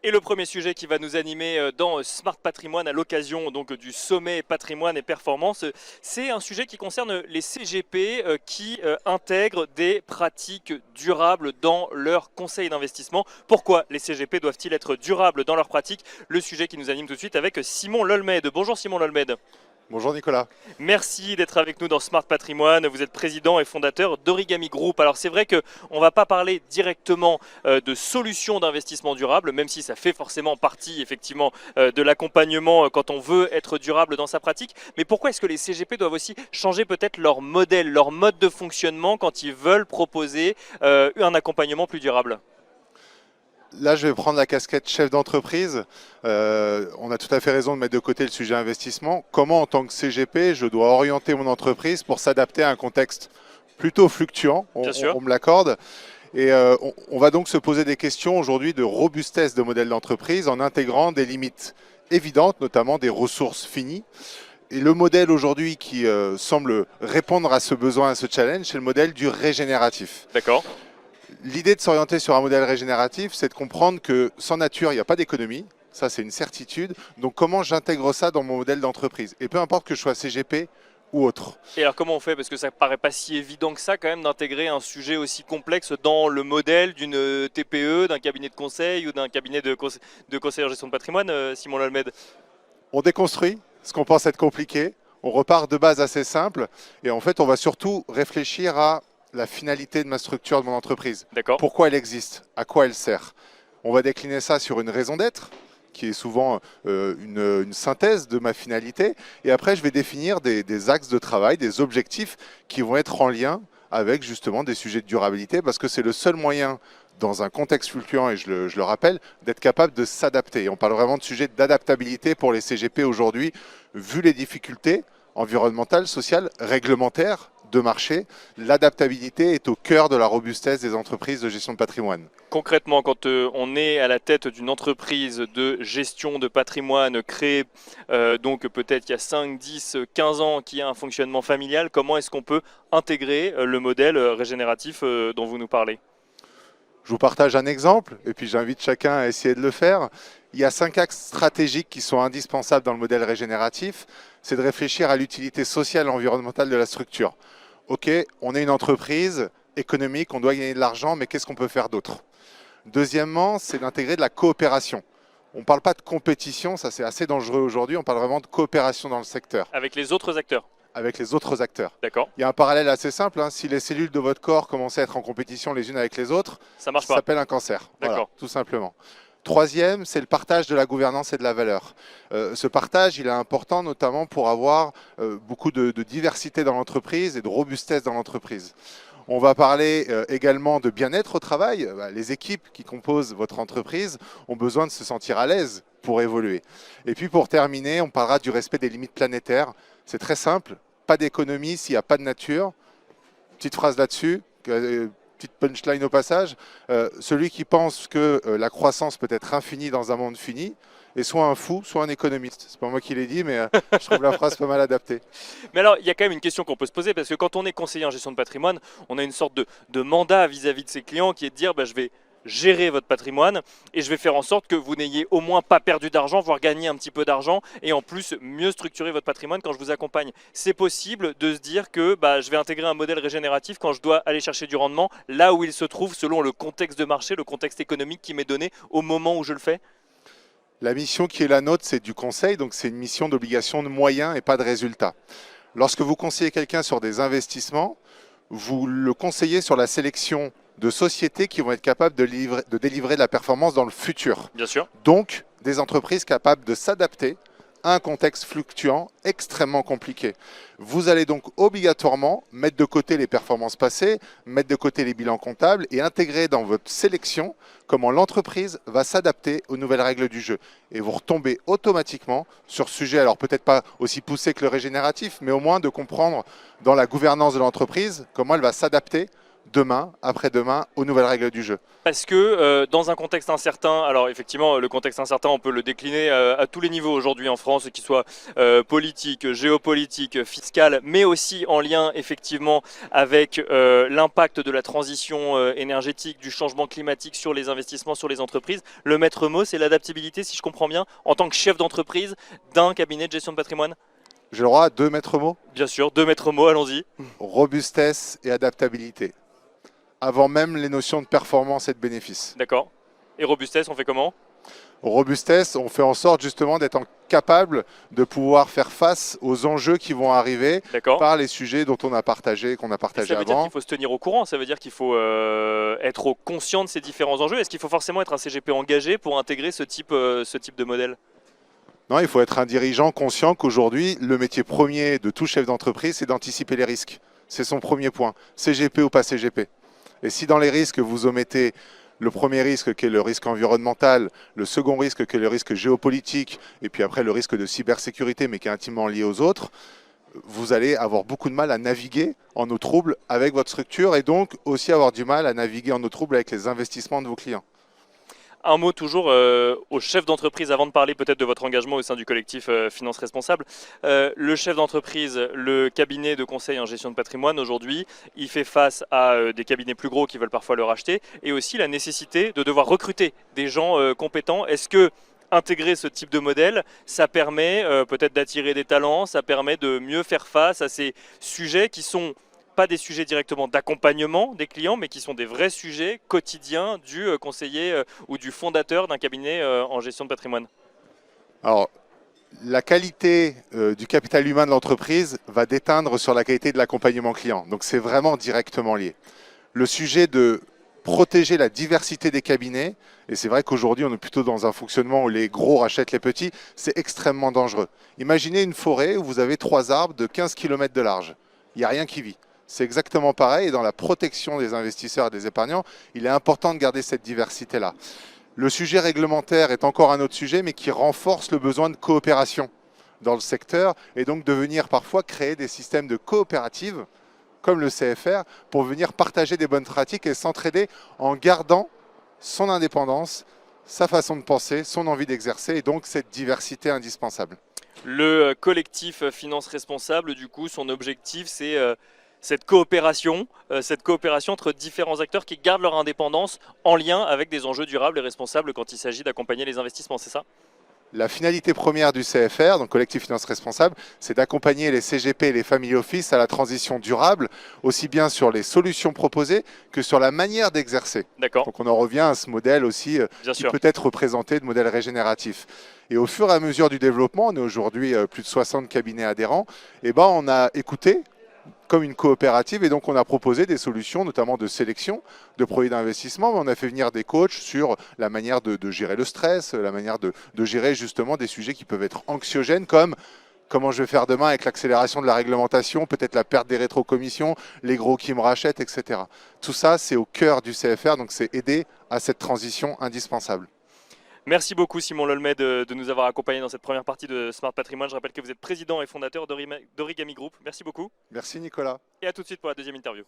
Et le premier sujet qui va nous animer dans Smart Patrimoine à l'occasion donc du sommet patrimoine et performance, c'est un sujet qui concerne les CGP qui intègrent des pratiques durables dans leurs conseils d'investissement. Pourquoi les CGP doivent-ils être durables dans leurs pratiques? Le sujet qui nous anime tout de suite avec Simon Lolmed. Bonjour Simon Lolmed. Bonjour Nicolas. Merci d'être avec nous dans Smart Patrimoine. Vous êtes président et fondateur d'Origami Group. Alors c'est vrai qu'on ne va pas parler directement de solutions d'investissement durable, même si ça fait forcément partie effectivement de l'accompagnement quand on veut être durable dans sa pratique. Mais pourquoi est-ce que les CGP doivent aussi changer peut-être leur modèle, leur mode de fonctionnement quand ils veulent proposer un accompagnement plus durable? Là, je vais prendre la casquette chef d'entreprise. On a tout à fait raison de mettre de côté le sujet investissement. Comment, en tant que CGP, je dois orienter mon entreprise pour s'adapter à un contexte plutôt fluctuant, on me l'accorde. Et on va donc se poser des questions aujourd'hui de robustesse de modèle d'entreprise en intégrant des limites évidentes, notamment des ressources finies. Et le modèle aujourd'hui qui semble répondre à ce besoin, à ce challenge, c'est le modèle du régénératif. D'accord. L'idée de s'orienter sur un modèle régénératif, c'est de comprendre que sans nature, il n'y a pas d'économie. Ça, c'est une certitude. Donc, comment j'intègre ça dans mon modèle d'entreprise? Et peu importe que je sois CGP ou autre. Et alors comment on fait? Parce que ça paraît pas si évident que ça quand même d'intégrer un sujet aussi complexe dans le modèle d'une TPE, d'un cabinet de conseil ou d'un cabinet de conseil en gestion de patrimoine, Simon Lolmed. On déconstruit ce qu'on pense être compliqué. On repart de base assez simple. Et en fait, on va surtout réfléchir à la finalité de ma structure, de mon entreprise. D'accord. Pourquoi elle existe? À quoi elle sert? On va décliner ça sur une raison d'être, qui est souvent une synthèse de ma finalité. Et après, je vais définir des axes de travail, des objectifs qui vont être en lien avec justement des sujets de durabilité, parce que c'est le seul moyen, dans un contexte fluctuant, et je le rappelle, d'être capable de s'adapter. Et on parle vraiment de sujet d'adaptabilité pour les CGP aujourd'hui, vu les difficultés environnementales, sociales, réglementaires, de marché. L'adaptabilité est au cœur de la robustesse des entreprises de gestion de patrimoine. Concrètement, quand on est à la tête d'une entreprise de gestion de patrimoine créée donc peut-être il y a 5, 10, 15 ans, qui a un fonctionnement familial, comment est-ce qu'on peut intégrer le modèle régénératif dont vous nous parlez? Je vous partage un exemple et puis j'invite chacun à essayer de le faire. Il y a 5 axes stratégiques qui sont indispensables dans le modèle régénératif. C'est de réfléchir à l'utilité sociale et environnementale de la structure. Ok, on est une entreprise économique, on doit gagner de l'argent, mais qu'est-ce qu'on peut faire d'autre? Deuxièmement, c'est d'intégrer de la coopération. On ne parle pas de compétition, ça c'est assez dangereux aujourd'hui, on parle vraiment de coopération dans le secteur. Avec les autres acteurs? Avec les autres acteurs. D'accord. Il y a un parallèle assez simple, hein. Si les cellules de votre corps commencent à être en compétition les unes avec les autres, ça marche ça pas. s'appelle un cancer. D'accord. Voilà, tout simplement. Troisième, c'est le partage de la gouvernance et de la valeur. Ce partage, il est important notamment pour avoir beaucoup de diversité dans l'entreprise et de robustesse dans l'entreprise. On va parler également de bien-être au travail. Les équipes qui composent votre entreprise ont besoin de se sentir à l'aise pour évoluer. Et puis pour terminer, on parlera du respect des limites planétaires. C'est très simple, pas d'économie s'il n'y a pas de nature. Petite phrase là-dessus. Petite punchline au passage, celui qui pense que la croissance peut être infinie dans un monde fini est soit un fou, soit un économiste. C'est pas moi qui l'ai dit, mais je trouve la phrase pas mal adaptée. Mais alors, il y a quand même une question qu'on peut se poser, parce que quand on est conseiller en gestion de patrimoine, on a une sorte de mandat vis-à-vis de ses clients qui est de dire je vais gérer votre patrimoine et je vais faire en sorte que vous n'ayez au moins pas perdu d'argent, voire gagné un petit peu d'argent, et en plus mieux structurer votre patrimoine quand je vous accompagne. C'est possible de se dire que je vais intégrer un modèle régénératif quand je dois aller chercher du rendement là où il se trouve selon le contexte de marché, le contexte économique qui m'est donné au moment où je le fais? La mission qui est la nôtre, c'est du conseil, donc c'est une mission d'obligation de moyens et pas de résultats. Lorsque vous conseillez quelqu'un sur des investissements, vous le conseillez sur la sélection de sociétés qui vont être capables de délivrer de la performance dans le futur. Bien sûr. Donc, des entreprises capables de s'adapter à un contexte fluctuant extrêmement compliqué. Vous allez donc obligatoirement mettre de côté les performances passées, mettre de côté les bilans comptables et intégrer dans votre sélection comment l'entreprise va s'adapter aux nouvelles règles du jeu. Et vous retombez automatiquement sur ce sujet, alors peut-être pas aussi poussé que le régénératif, mais au moins de comprendre dans la gouvernance de l'entreprise comment elle va s'adapter demain, après-demain, aux nouvelles règles du jeu. Parce que dans un contexte incertain, alors effectivement le contexte incertain on peut le décliner à tous les niveaux aujourd'hui en France, qu'il soit politique, géopolitique, fiscal, mais aussi en lien effectivement avec l'impact de la transition énergétique, du changement climatique sur les investissements, sur les entreprises. Le maître mot c'est l'adaptabilité, si je comprends bien, en tant que chef d'entreprise d'un cabinet de gestion de patrimoine. J'ai le droit à 2 maîtres mots? Bien sûr, 2 maîtres mots, allons-y. Robustesse et adaptabilité. Avant même les notions de performance et de bénéfice. D'accord. Et robustesse, on fait comment? Robustesse, on fait en sorte justement d'être capable de pouvoir faire face aux enjeux qui vont arriver par les sujets dont on a partagé, qu'on a partagé avant. Ça veut dire qu'il faut se tenir au courant, ça veut dire qu'il faut être conscient de ces différents enjeux. Est-ce qu'il faut forcément être un CGP engagé pour intégrer ce type de modèle? Non, il faut être un dirigeant conscient qu'aujourd'hui, le métier premier de tout chef d'entreprise, c'est d'anticiper les risques. C'est son premier point, CGP ou pas CGP. Et si dans les risques, vous omettez le premier risque qui est le risque environnemental, le second risque qui est le risque géopolitique, et puis après le risque de cybersécurité, mais qui est intimement lié aux autres, vous allez avoir beaucoup de mal à naviguer en eau trouble avec votre structure et donc aussi avoir du mal à naviguer en eau trouble avec les investissements de vos clients. Un mot toujours au chef d'entreprise avant de parler peut-être de votre engagement au sein du collectif Finance Responsable. Le chef d'entreprise, le cabinet de conseil en gestion de patrimoine aujourd'hui, il fait face à des cabinets plus gros qui veulent parfois le racheter et aussi la nécessité de devoir recruter des gens compétents. Est-ce que intégrer ce type de modèle, ça permet peut-être d'attirer des talents, ça permet de mieux faire face à ces sujets qui sont pas des sujets directement d'accompagnement des clients, mais qui sont des vrais sujets quotidiens du conseiller ou du fondateur d'un cabinet en gestion de patrimoine? Alors, la qualité du capital humain de l'entreprise va déteindre sur la qualité de l'accompagnement client. Donc, c'est vraiment directement lié. Le sujet de protéger la diversité des cabinets, et c'est vrai qu'aujourd'hui, on est plutôt dans un fonctionnement où les gros rachètent les petits, c'est extrêmement dangereux. Imaginez une forêt où vous avez 3 arbres de 15 km de large. Il n'y a rien qui vit. C'est exactement pareil et dans la protection des investisseurs et des épargnants, il est important de garder cette diversité-là. Le sujet réglementaire est encore un autre sujet, mais qui renforce le besoin de coopération dans le secteur et donc de venir parfois créer des systèmes de coopératives comme le CFR pour venir partager des bonnes pratiques et s'entraider en gardant son indépendance, sa façon de penser, son envie d'exercer et donc cette diversité indispensable. Le collectif Finance Responsable, du coup, son objectif, c'est cette coopération entre différents acteurs qui gardent leur indépendance en lien avec des enjeux durables et responsables quand il s'agit d'accompagner les investissements, c'est ça? La finalité première du CFR, donc Collectif Finance Responsable, c'est d'accompagner les CGP et les family office à la transition durable, aussi bien sur les solutions proposées que sur la manière d'exercer. D'accord. Donc on en revient à ce modèle aussi qui peut être représenté de modèle régénératif. Et au fur et à mesure du développement, on est aujourd'hui plus de 60 cabinets adhérents, et on a écouté comme une coopérative et donc on a proposé des solutions notamment de sélection de produits d'investissement, mais on a fait venir des coachs sur la manière de gérer le stress, la manière de gérer justement des sujets qui peuvent être anxiogènes comme comment je vais faire demain avec l'accélération de la réglementation, peut-être la perte des rétrocommissions, les gros qui me rachètent, etc. Tout ça c'est au cœur du CFR, donc c'est aider à cette transition indispensable. Merci beaucoup Simon Lolmet de nous avoir accompagnés dans cette première partie de Smart Patrimoine. Je rappelle que vous êtes président et fondateur d'Origami Group. Merci beaucoup. Merci Nicolas. Et à tout de suite pour la deuxième interview.